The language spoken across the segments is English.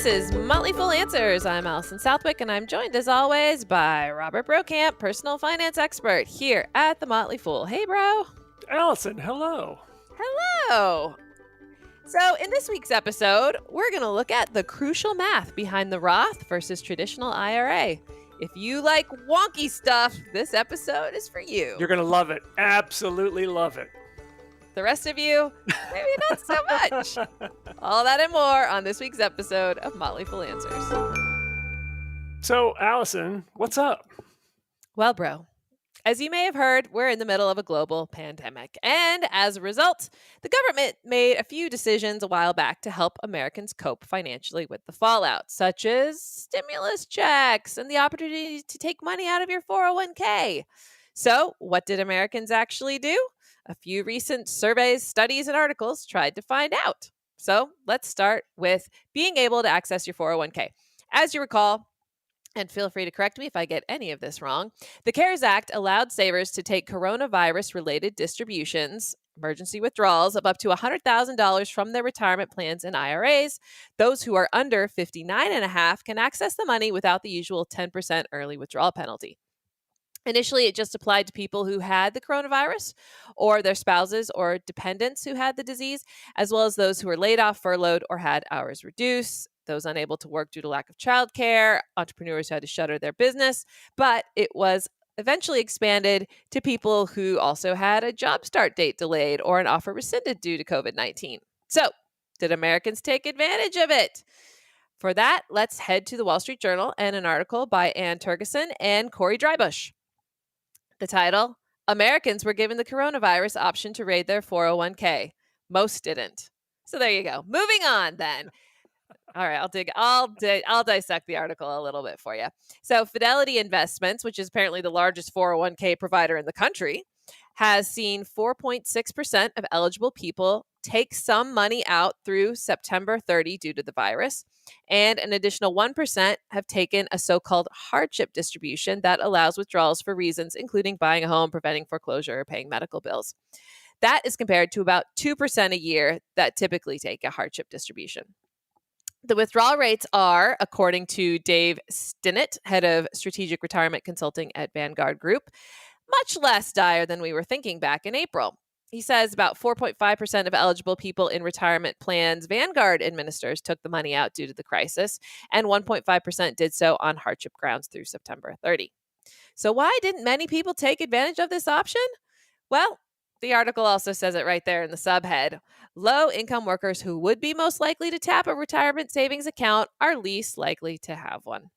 This is Motley Fool Answers. I'm Alison Southwick, and I'm joined as always by Robert Brokamp, personal finance expert here at the Motley Fool. Hey, bro. Alison, hello. Hello. So, in this week's episode, we're going to look at the crucial math behind the Roth versus traditional IRA. If you like wonky stuff, this episode is for you. You're going to love it. Absolutely love it. The rest of you, maybe not so much. All that and more on this week's episode of Motley Fool Answers. So, Alison, what's up? Well, bro, as you may have heard, we're in the middle of a global pandemic. And as a result, the government made a few decisions a while back to help Americans cope financially with the fallout, such as stimulus checks and the opportunity to take money out of your 401k. So, what did Americans actually do? A few recent surveys, studies, and articles tried to find out. So, let's start with being able to access your 401k. As you recall, and feel free to correct me if I get any of this wrong, the CARES Act allowed savers to take coronavirus-related distributions, emergency withdrawals of up to $100,000 from their retirement plans and IRAs. Those who are under 59 and a half can access the money without the usual 10% early withdrawal penalty. Initially, it just applied to people who had the coronavirus or their spouses or dependents who had the disease, as well as those who were laid off, furloughed, or had hours reduced, those unable to work due to lack of childcare, entrepreneurs who had to shutter their business. But it was eventually expanded to people who also had a job start date delayed or an offer rescinded due to COVID-19. So, did Americans take advantage of it? For that, let's head to the Wall Street Journal and an article by Ann Tergeson and Corey Drybush. The title, Americans were given the coronavirus option to raid their 401k. Most didn't. So there you go. Moving on then. All right, I'll dissect the article a little bit for you. So Fidelity Investments, which is apparently the largest 401k provider in the country, has seen 4.6% of eligible people take some money out through September 30 due to the virus, and an additional 1% have taken a so-called hardship distribution that allows withdrawals for reasons including buying a home, preventing foreclosure, or paying medical bills. That is compared to about 2% a year that typically take a hardship distribution. The withdrawal rates are, according to Dave Stinnett, head of strategic retirement consulting at Vanguard Group, much less dire than we were thinking back in April. He says about 4.5% of eligible people in retirement plans Vanguard administers took the money out due to the crisis, and 1.5% did so on hardship grounds through September 30. So why didn't many people take advantage of this option? Well, the article also says it right there in the subhead. Low-income workers who would be most likely to tap a retirement savings account are least likely to have one.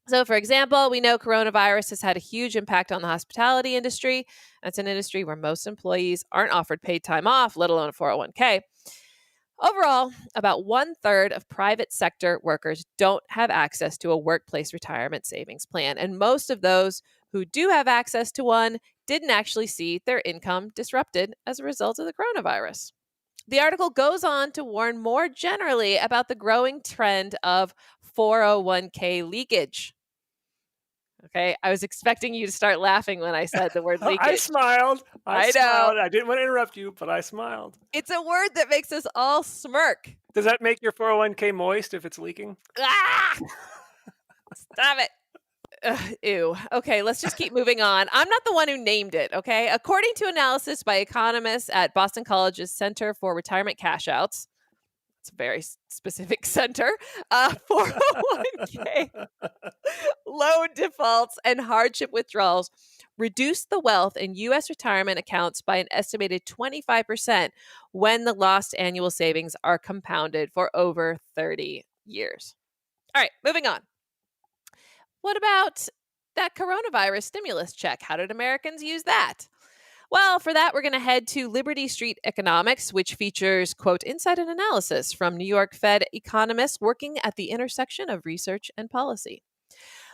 So, for example, we know coronavirus has had a huge impact on the hospitality industry. That's an industry where most employees aren't offered paid time off, let alone a 401k. Overall, about 1/3 of private sector workers don't have access to a workplace retirement savings plan. And most of those who do have access to one didn't actually see their income disrupted as a result of the coronavirus. The article goes on to warn more generally about the growing trend of 401k leakage. Okay, I was expecting you to start laughing when I said the word leakage. I smiled. I smiled. know. I didn't want to interrupt you, but I smiled. It's a word that makes us all smirk. Does that make your 401k moist if it's leaking? Ah! Stop it. Ew. Okay, let's just keep moving on. I'm not the one who named it, okay? According to analysis by economists at Boston College's Center for Retirement Cashouts, it's a very specific center, 401k, loan defaults, and hardship withdrawals reduced the wealth in U.S. retirement accounts by an estimated 25% when the lost annual savings are compounded for over 30 years. All right, moving on. What about that coronavirus stimulus check? How did Americans use that? Well, for that, we're going to head to Liberty Street Economics, which features, quote, insight and analysis from New York Fed economists working at the intersection of research and policy.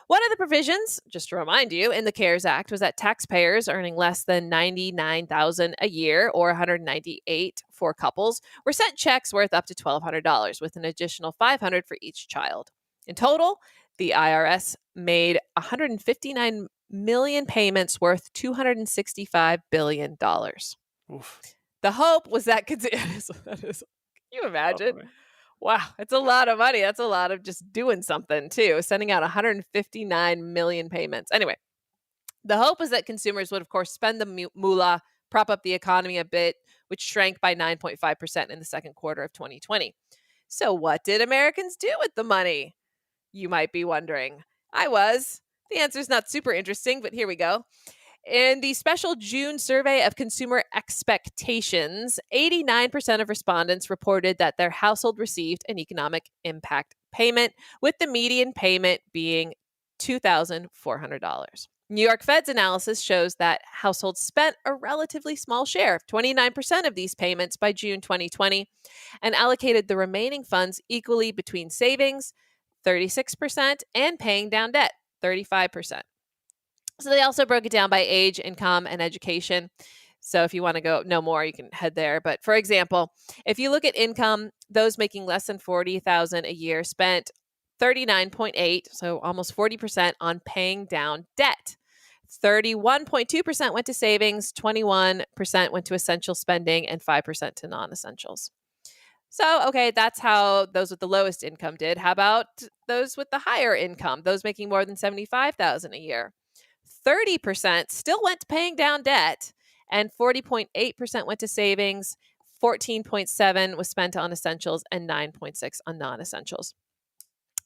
One of the provisions, just to remind you, in the CARES Act was that taxpayers earning less than $99,000 a year or $198,000 for couples were sent checks worth up to $1,200 with an additional $500 for each child. In total, the IRS made 159 million payments worth $265 billion. Oof. The hope was that can you imagine? Wow, it's a lot of money. That's a lot of just doing something too, sending out 159 million payments. Anyway, the hope was that consumers would, of course, spend the moolah, prop up the economy a bit, which shrank by 9.5% in the second quarter of 2020. So, what did Americans do with the money? You might be wondering. I was. The answer is not super interesting, but here we go. In the special June survey of consumer expectations, 89% of respondents reported that their household received an economic impact payment, with the median payment being $2,400. New York Fed's analysis shows that households spent a relatively small share, 29% of these payments by June 2020, and allocated the remaining funds equally between savings, 36%, and paying down debt, 35%. So they also broke it down by age, income, and education. So if you want to go know more, you can head there. But for example, if you look at income, those making less than $40,000 a year spent 39.8, so almost 40% on paying down debt. 31.2% went to savings, 21% went to essential spending, and 5% to non-essentials. So, okay, that's how those with the lowest income did. How about those with the higher income, those making more than $75,000 a year? 30% still went to paying down debt, and 40.8% went to savings, 14.7 was spent on essentials, and 9.6 on non-essentials.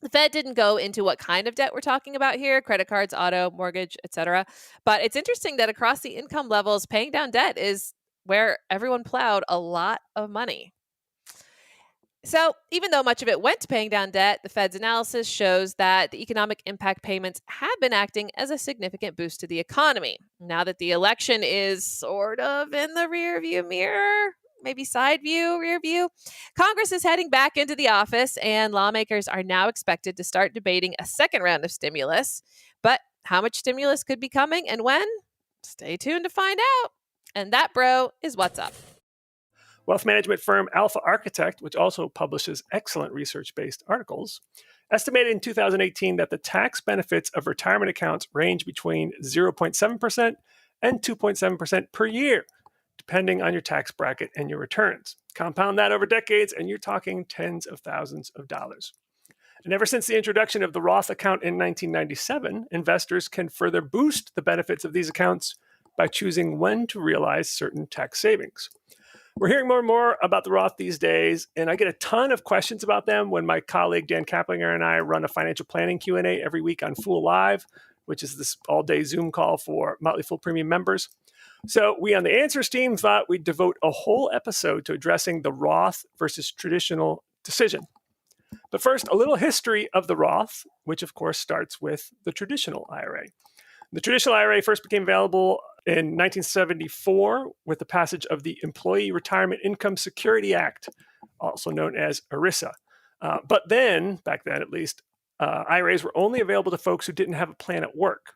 The Fed didn't go into what kind of debt we're talking about here, credit cards, auto, mortgage, etc. But it's interesting that across the income levels, paying down debt is where everyone plowed a lot of money. So, even though much of it went to paying down debt, the Fed's analysis shows that the economic impact payments have been acting as a significant boost to the economy. Now that the election is sort of in the rearview mirror, maybe side view, rear view, Congress is heading back into the office, and lawmakers are now expected to start debating a second round of stimulus. But how much stimulus could be coming and when? Stay tuned to find out. And that, bro, is what's up. Wealth management firm Alpha Architect, which also publishes excellent research-based articles, estimated in 2018 that the tax benefits of retirement accounts range between 0.7% and 2.7% per year, depending on your tax bracket and your returns. Compound that over decades, and you're talking tens of thousands of dollars. And ever since the introduction of the Roth account in 1997, investors can further boost the benefits of these accounts by choosing when to realize certain tax savings. We're hearing more and more about the Roth these days, and I get a ton of questions about them when my colleague Dan Kaplinger and I run a financial planning Q&A every week on Fool Live, which is this all-day Zoom call for Motley Fool Premium members. So we on the Answers team thought we'd devote a whole episode to addressing the Roth versus traditional decision. But first, a little history of the Roth, which of course starts with the traditional IRA. The traditional IRA first became available in 1974 with the passage of the Employee Retirement Income Security Act, also known as ERISA. But then, back then at least, IRAs were only available to folks who didn't have a plan at work.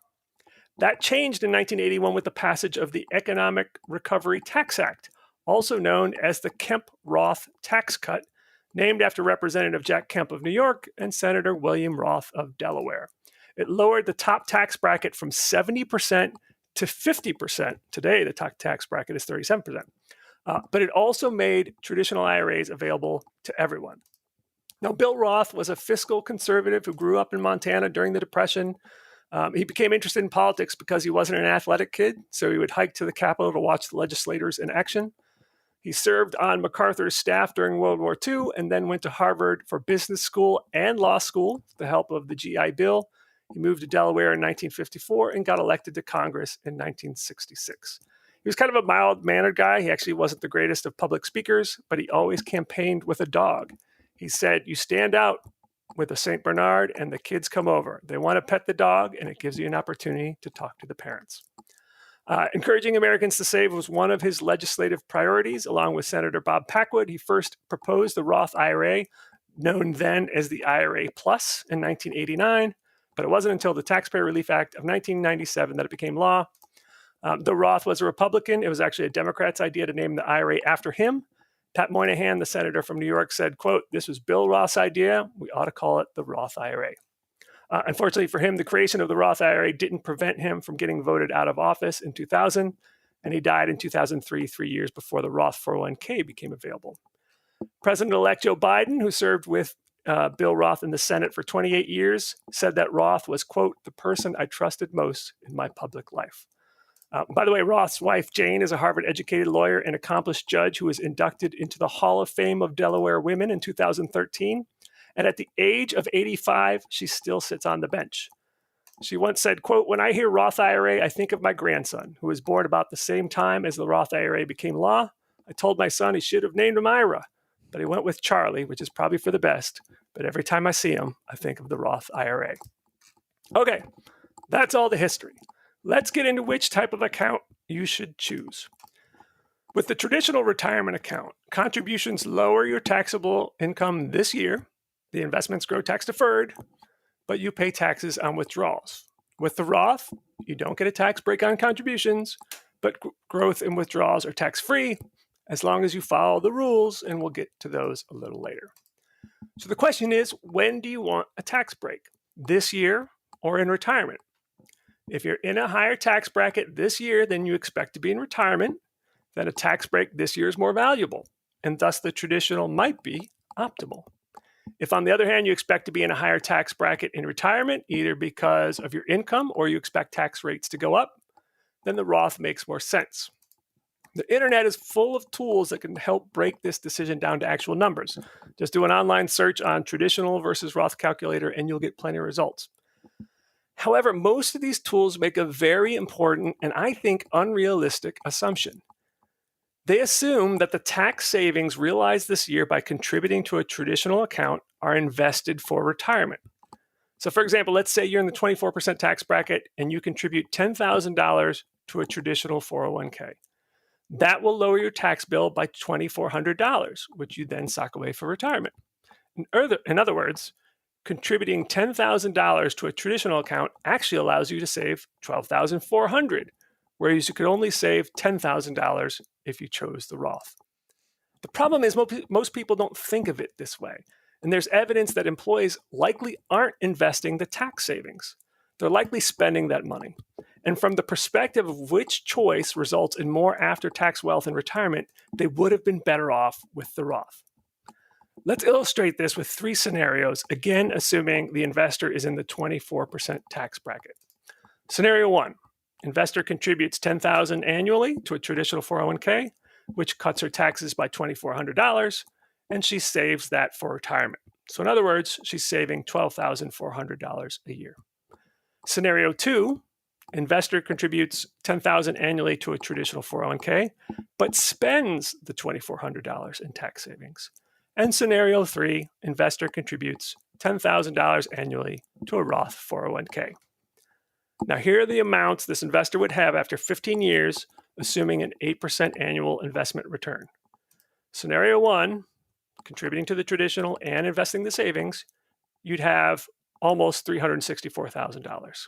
That changed in 1981 with the passage of the Economic Recovery Tax Act, also known as the Kemp-Roth tax cut, named after Representative Jack Kemp of New York and Senator William Roth of Delaware. It lowered the top tax bracket from 70% to 50%. Today, the top tax bracket is 37%. But it also made traditional IRAs available to everyone. Now, Bill Roth was a fiscal conservative who grew up in Montana during the Depression. He became interested in politics because he wasn't an athletic kid, so he would hike to the Capitol to watch the legislators in action. He served on MacArthur's staff during World War II and then went to Harvard for business school and law school with the help of the GI Bill. He moved to Delaware in 1954 and got elected to Congress in 1966. He was kind of a mild-mannered guy. He actually wasn't the greatest of public speakers, but he always campaigned with a dog. He said, "You stand out with a St. Bernard and the kids come over. They want to pet the dog, and it gives you an opportunity to talk to the parents." Encouraging Americans to save was one of his legislative priorities. Along with Senator Bob Packwood, he first proposed the Roth IRA, known then as the IRA Plus, in 1989. But it wasn't until the Taxpayer Relief Act of 1997 that it became law. The Roth was a Republican. It was actually a Democrat's idea to name the IRA after him. Pat Moynihan, the senator from New York, said, quote, "This was Bill Roth's idea. We ought to call it the Roth IRA." Unfortunately for him, the creation of the Roth IRA didn't prevent him from getting voted out of office in 2000, and he died in 2003, 3 years before the Roth 401k became available. President-elect Joe Biden, who served with Bill Roth in the Senate for 28 years, said that Roth was, quote, the person I trusted most in my public life. By the way, Roth's wife, Jane, is a Harvard-educated lawyer and accomplished judge who was inducted into the Hall of Fame of Delaware Women in 2013. And at the age of 85, she still sits on the bench. She once said, quote, when I hear Roth IRA, I think of my grandson, who was born about the same time as the Roth IRA became law. I told my son he should have named him Ira, but he went with Charlie, which is probably for the best. But every time I see him, I think of the Roth IRA. Okay, that's all the history. Let's get into which type of account you should choose. With the traditional retirement account, contributions lower your taxable income this year. The investments grow tax deferred, but you pay taxes on withdrawals. With the Roth, you don't get a tax break on contributions, but growth and withdrawals are tax-free as long as you follow the rules, and we'll get to those a little later. So the question is, when do you want a tax break? This year or in retirement? If you're in a higher tax bracket this year than you expect to be in retirement, then a tax break this year is more valuable, and thus the traditional might be optimal. If, on the other hand, you expect to be in a higher tax bracket in retirement, either because of your income or you expect tax rates to go up, then the Roth makes more sense. The internet is full of tools that can help break this decision down to actual numbers. Just do an online search on traditional versus Roth calculator and you'll get plenty of results. However, most of these tools make a very important and I think unrealistic assumption. They assume that the tax savings realized this year by contributing to a traditional account are invested for retirement. So for example, let's say you're in the 24% tax bracket and you contribute $10,000 to a traditional 401k. That will lower your tax bill by $2,400, which you then sock away for retirement. In other words, contributing $10,000 to a traditional account actually allows you to save $12,400, whereas you could only save $10,000 if you chose the Roth. The problem is most people don't think of it this way, and there's evidence that employees likely aren't investing the tax savings. They're likely spending that money. And from the perspective of which choice results in more after-tax wealth in retirement, they would have been better off with the Roth. Let's illustrate this with 3 scenarios, again assuming the investor is in the 24% tax bracket. Scenario 1, investor contributes $10,000 annually to a traditional 401k, which cuts her taxes by $2,400, and she saves that for retirement. So in other words, she's saving $12,400 a year. Scenario 2, investor contributes $10,000 annually to a traditional 401k, but spends the $2,400 in tax savings. And scenario 3, investor contributes $10,000 annually to a Roth 401k. Now, here are the amounts this investor would have after 15 years, assuming an 8% annual investment return. Scenario 1, contributing to the traditional and investing the savings, you'd have almost $364,000.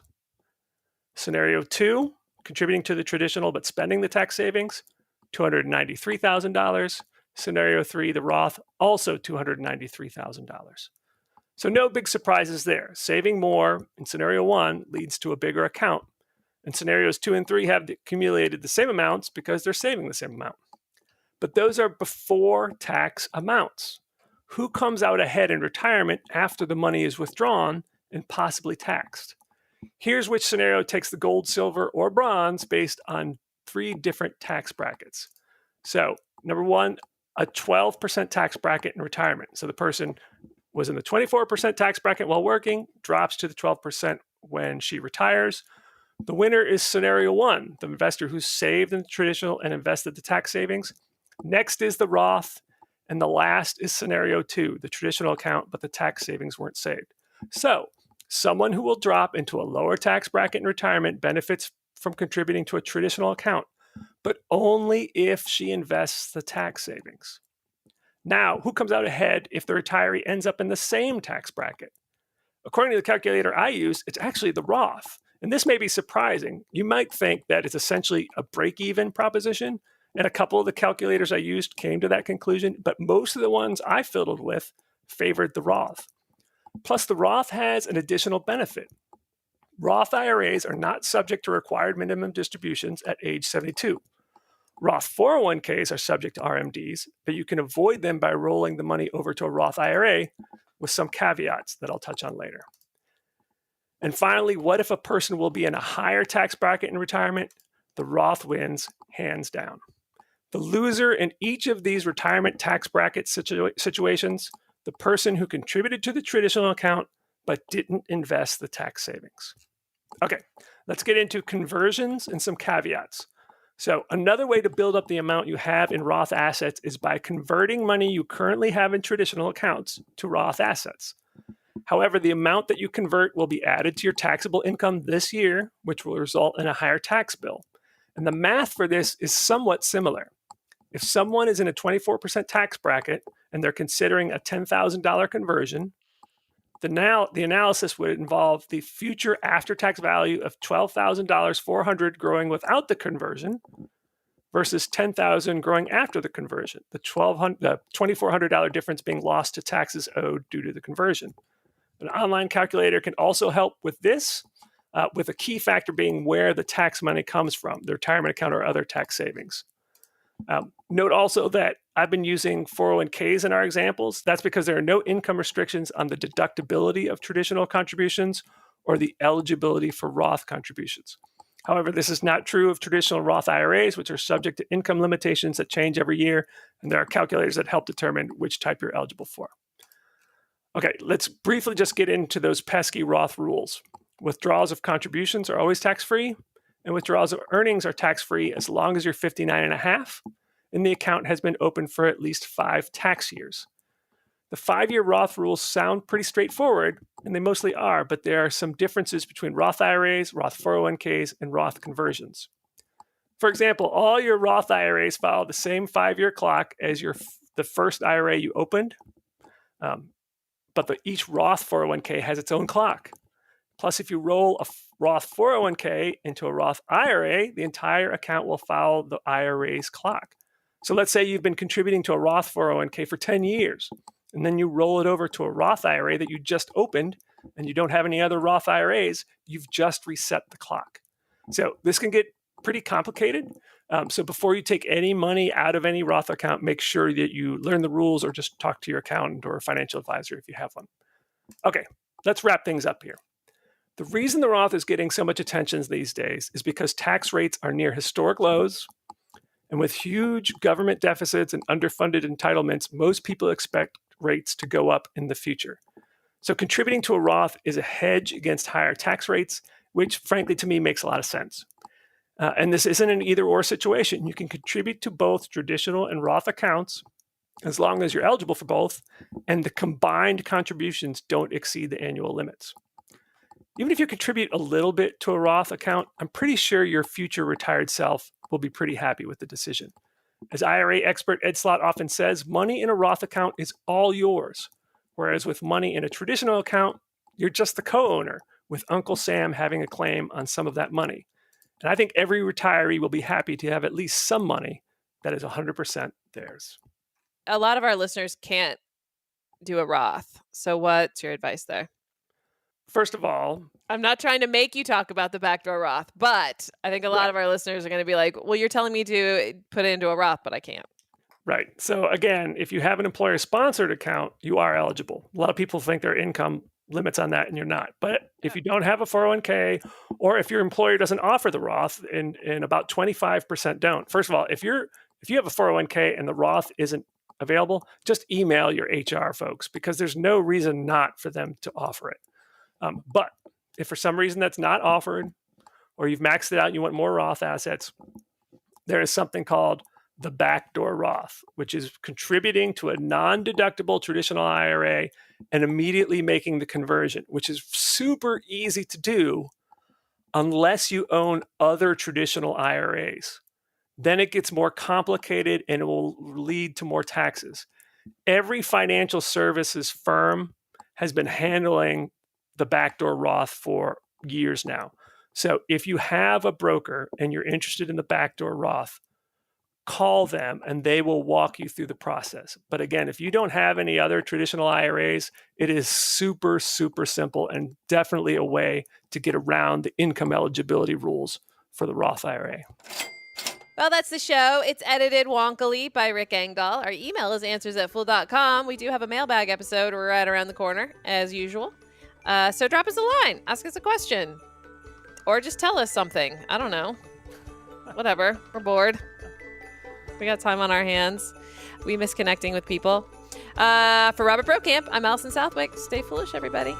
Scenario 2, contributing to the traditional but spending the tax savings, $293,000. Scenario 3, the Roth, also $293,000. So no big surprises there. Saving more in scenario 1 leads to a bigger account. And scenarios 2 and 3 have accumulated the same amounts because they're saving the same amount. But those are before tax amounts. Who comes out ahead in retirement after the money is withdrawn and possibly taxed? Here's which scenario takes the gold, silver, or bronze based on 3 different tax brackets. So, number 1, a 12% tax bracket in retirement. So the person was in the 24% tax bracket while working, drops to the 12% when she retires. The winner is scenario 1, the investor who saved in the traditional and invested the tax savings. Next is the Roth, and the last is scenario 2, the traditional account, but the tax savings weren't saved. So someone who will drop into a lower tax bracket in retirement benefits from contributing to a traditional account, but only if she invests the tax savings. Now, who comes out ahead if the retiree ends up in the same tax bracket? According to the calculator I use, it's actually the Roth. And this may be surprising. You might think that it's essentially a break-even proposition, and a couple of the calculators I used came to that conclusion, but most of the ones I fiddled with favored the Roth. Plus, the Roth has an additional benefit. Roth IRAs are not subject to required minimum distributions at age 72. Roth 401ks are subject to RMDs, but you can avoid them by rolling the money over to a Roth IRA with some caveats that I'll touch on later. And finally, what if a person will be in a higher tax bracket in retirement? The Roth wins hands down. The loser in each of these retirement tax bracket situations, the person who contributed to the traditional account but didn't invest the tax savings. Okay, let's get into conversions and some caveats. So another way to build up the amount you have in Roth assets is by converting money you currently have in traditional accounts to Roth assets. However, the amount that you convert will be added to your taxable income this year, which will result in a higher tax bill. And the math for this is somewhat similar. If someone is in a 24% tax bracket and they're considering a $10,000 conversion, the analysis would involve the future after-tax value of $12,400 growing without the conversion versus $10,000 growing after the conversion, the $2,400 difference being lost to taxes owed due to the conversion. An online calculator can also help with this, with a key factor being where the tax money comes from, the retirement account or other tax savings. Note also that I've been using 401ks in our examples. That's because there are no income restrictions on the deductibility of traditional contributions or the eligibility for Roth contributions. However, this is not true of traditional Roth IRAs, which are subject to income limitations that change every year, and there are calculators that help determine which type you're eligible for. Okay, let's briefly just get into those pesky Roth rules. Withdrawals of contributions are always tax-free, and withdrawals of earnings are tax-free as long as you're 59 and a half, and the account has been open for at least 5 tax years. The 5-year Roth rules sound pretty straightforward, and they mostly are, but there are some differences between Roth IRAs, Roth 401ks, and Roth conversions. For example, all your Roth IRAs follow the same 5-year clock as the first IRA you opened, but each Roth 401k has its own clock. Plus, if you roll a Roth 401k into a Roth IRA, the entire account will follow the IRA's clock. So let's say you've been contributing to a Roth 401k for 10 years, and then you roll it over to a Roth IRA that you just opened, and you don't have any other Roth IRAs, you've just reset the clock. So this can get pretty complicated. So before you take any money out of any Roth account, make sure that you learn the rules or just talk to your accountant or a financial advisor if you have one. Okay, let's wrap things up here. The reason the Roth is getting so much attention these days is because tax rates are near historic lows, and with huge government deficits and underfunded entitlements, most people expect rates to go up in the future. So contributing to a Roth is a hedge against higher tax rates, which frankly to me makes a lot of sense. And this isn't an either-or situation. You can contribute to both traditional and Roth accounts as long as you're eligible for both, and the combined contributions don't exceed the annual limits. Even if you contribute a little bit to a Roth account, I'm pretty sure your future retired self will be pretty happy with the decision. As IRA expert Ed Slott often says, money in a Roth account is all yours, whereas with money in a traditional account, you're just the co-owner, with Uncle Sam having a claim on some of that money. And I think every retiree will be happy to have at least some money that is 100% theirs. A lot of our listeners can't do a Roth. So what's your advice there? First of all, I'm not trying to make you talk about the backdoor Roth, but I think a lot of our listeners are going to be like, well, you're telling me to put it into a Roth, but I can't. Right. So again, if you have an employer-sponsored account, you are eligible. A lot of people think there are income limits on that, and you're not. But if you don't have a 401k, or if your employer doesn't offer the Roth, and about 25% don't. First of all, if you have a 401k and the Roth isn't available, just email your HR folks, because there's no reason not for them to offer it. But if for some reason that's not offered, or you've maxed it out and you want more Roth assets, there is something called the backdoor Roth, which is contributing to a non-deductible traditional IRA and immediately making the conversion, which is super easy to do unless you own other traditional IRAs. Then it gets more complicated and it will lead to more taxes. Every financial services firm has been handling the backdoor Roth for years now. So if you have a broker and you're interested in the backdoor Roth, call them and they will walk you through the process. But again, if you don't have any other traditional IRAs, it is super, super simple and definitely a way to get around the income eligibility rules for the Roth IRA. Well, that's the show. It's edited wonkily by Rick Engdahl. Our email is answers@fool.com. We do have a mailbag episode right around the corner, as usual. So drop us a line. Ask us a question. Or just tell us something. I don't know. Whatever. We're bored. We got time on our hands. We miss connecting with people. For Robert Brokamp, I'm Alison Southwick. Stay foolish, everybody.